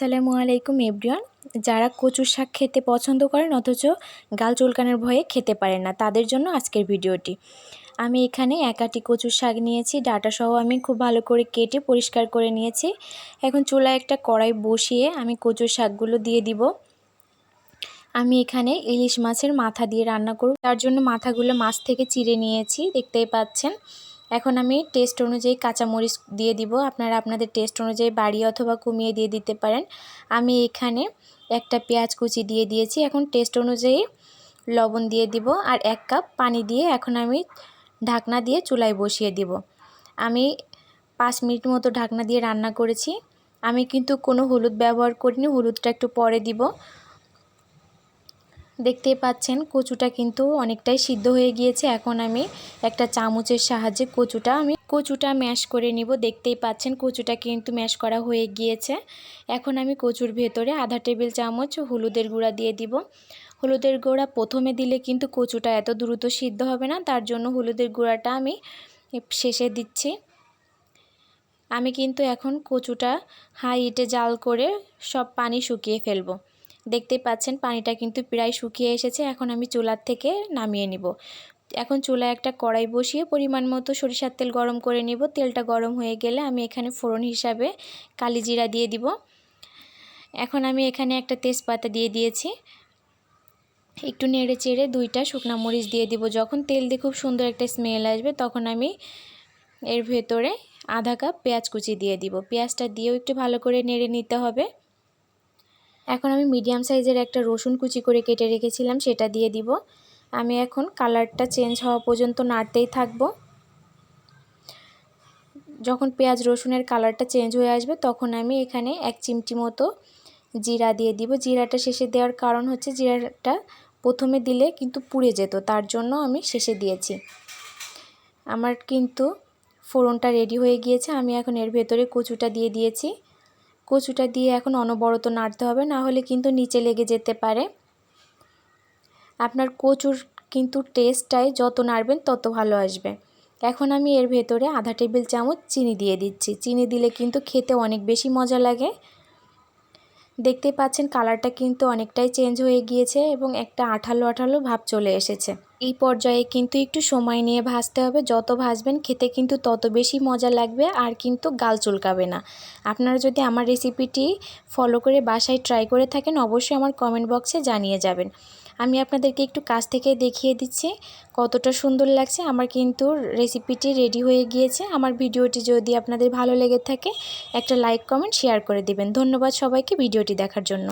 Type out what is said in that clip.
আসসালামু আলাইকুম এভরিওয়ান। যারা কচুর শাক খেতে পছন্দ করেন অথচ গাল চুলকানোর ভয়ে খেতে পারেন না, তাদের জন্য আজকের ভিডিওটি। আমি এখানে এক আঁটি কচুর শাক নিয়েছি, ডাঁটা সহ আমি খুব ভালো করে কেটে পরিষ্কার করে নিয়েছি। এখন চুলায় একটা কড়াই বসিয়ে আমি কচুর শাকগুলো দিয়ে দিব। আমি এখানে ইলিশ মাছের মাথা দিয়ে রান্না করব, তার জন্য মাথাগুলো মাছ থেকে চিড়ে নিয়েছি, দেখতেই পাচ্ছেন। এখন আমি টেস্ট অনুযায়ী কাঁচামরিচ দিয়ে দিব, আপনারা আপনাদের টেস্ট অনুযায়ী বাড়িয়ে অথবা কমিয়ে দিয়ে দিতে পারেন। আমি এখানে একটা পেঁয়াজ কুচি দিয়ে দিয়েছি। এখন টেস্ট অনুযায়ী লবণ দিয়ে দিব আর 1 কাপ পানি দিয়ে এখন আমি ঢাকনা দিয়ে চুলায় বসিয়ে দিব। আমি 5 মিনিট মতো ঢাকনা দিয়ে রান্না করেছি। আমি কিন্তু কোনো হলুদ ব্যবহার করিনি, হলুদটা একটু পরে দিব। দেখতেই পাচ্ছেন কচুটা কিন্তু অনেকটাই সিদ্ধ হয়ে গিয়েছে। এখন আমি একটা চামচের সাহায্যে কচুটা ম্যাশ করে নিব। দেখতেই পাচ্ছেন কচুটা কিন্তু ম্যাশ করা হয়ে গিয়েছে। এখন আমি কচুর ভেতরে আধা টেবিল চামচ হলুদের গুঁড়া দিয়ে দিব। হলুদের গুঁড়া প্রথমে দিলে কিন্তু কচুটা এত দ্রুত সিদ্ধ হবে না, তার জন্য হলুদের গুঁড়াটা আমি শেষে দিচ্ছি। আমি কিন্তু এখন কচুটা হাই হিটে জাল করে সব পানি শুকিয়ে ফেলবো। দেখতেই পাচ্ছেন পানিটা কিন্তু প্রায় শুকিয়ে এসেছে। এখন আমি চুলার থেকে নামিয়ে নিব। এখন চুলায় একটা কড়াই বসিয়ে পরিমাণ মতো সরিষার তেল গরম করে নিব। তেলটা গরম হয়ে গেলে আমি এখানে ফোড়ন হিসাবে কালি জিরা দিয়ে দিব। এখন আমি এখানে একটা তেজপাতা দিয়ে দিয়েছি। একটু নেড়ে চেড়ে 2টা শুকনো মরিচ দিয়ে দিব। যখন তেল দিয়ে খুব সুন্দর একটা স্মেল আসবে তখন আমি এর ভেতরে আধা কাপ পেঁয়াজ কুচি দিয়ে দিব। পেঁয়াজটা দিয়েও একটু ভালো করে নেড়ে নিতে হবে। এখন আমি মিডিয়াম সাইজের একটা রসুন কুচি করে কেটে রেখেছিলাম, সেটা দিয়ে দিব। আমি এখন কালারটা চেঞ্জ হওয়া পর্যন্ত নাড়তেই থাকবো। যখন পেঁয়াজ রসুনের কালারটা চেঞ্জ হয়ে আসবে তখন আমি এখানে 1 চিমটি মতো জিরা দিয়ে দিব। জিরাটা শেষে দেওয়ার কারণ হচ্ছে জিরাটা প্রথমে দিলে কিন্তু পুড়ে যেত, তার জন্য আমি শেষে দিয়েছি। আমার কিন্তু ফোড়নটা রেডি হয়ে গিয়েছে। আমি এখন এর ভেতরে কচুটা দিয়ে দিয়েছি। কচুটা দিয়ে এখন অনবরত নাড়তে হবে, না হলে কিন্তু নিচে লেগে যেতে পারে। আপনার কচুর কিন্তু টেস্টটাই যত নাড়বেন তত ভালো আসবে। এখন আমি এর ভেতরে আধা টেবিল চামচ চিনি দিয়ে দিচ্ছি। চিনি দিলে কিন্তু খেতে অনেক বেশি মজা লাগে। দেখতে পাচ্ছেন কালারটা কিন্তু অনেকটাই চেঞ্জ হয়ে গিয়েছে এবং একটা আঠালো আঠালো ভাব চলে এসেছে। এই পর্যায়ে কিন্তু একটু সময় নিয়ে ভাজতে হবে। যত ভাজবেন খেতে কিন্তু তত বেশি মজা লাগবে আর কিন্তু গাল চুলকাবে না। আপনারা যদি আমার রেসিপিটি ফলো করে বাসায় ট্রাই করে থাকেন অবশ্যই আমার কমেন্ট বক্সে জানিয়ে যাবেন। আমি আপনাদেরকে একটু কাছ থেকে দেখিয়ে দিচ্ছি কতটা সুন্দর লাগছে। আমার কিন্তু রেসিপিটি রেডি হয়ে গিয়েছে। আমার ভিডিওটি যদি আপনাদের ভালো লেগে থাকে একটা লাইক কমেন্ট শেয়ার করে দিবেন। ধন্যবাদ সবাইকে ভিডিওটি দেখার জন্য।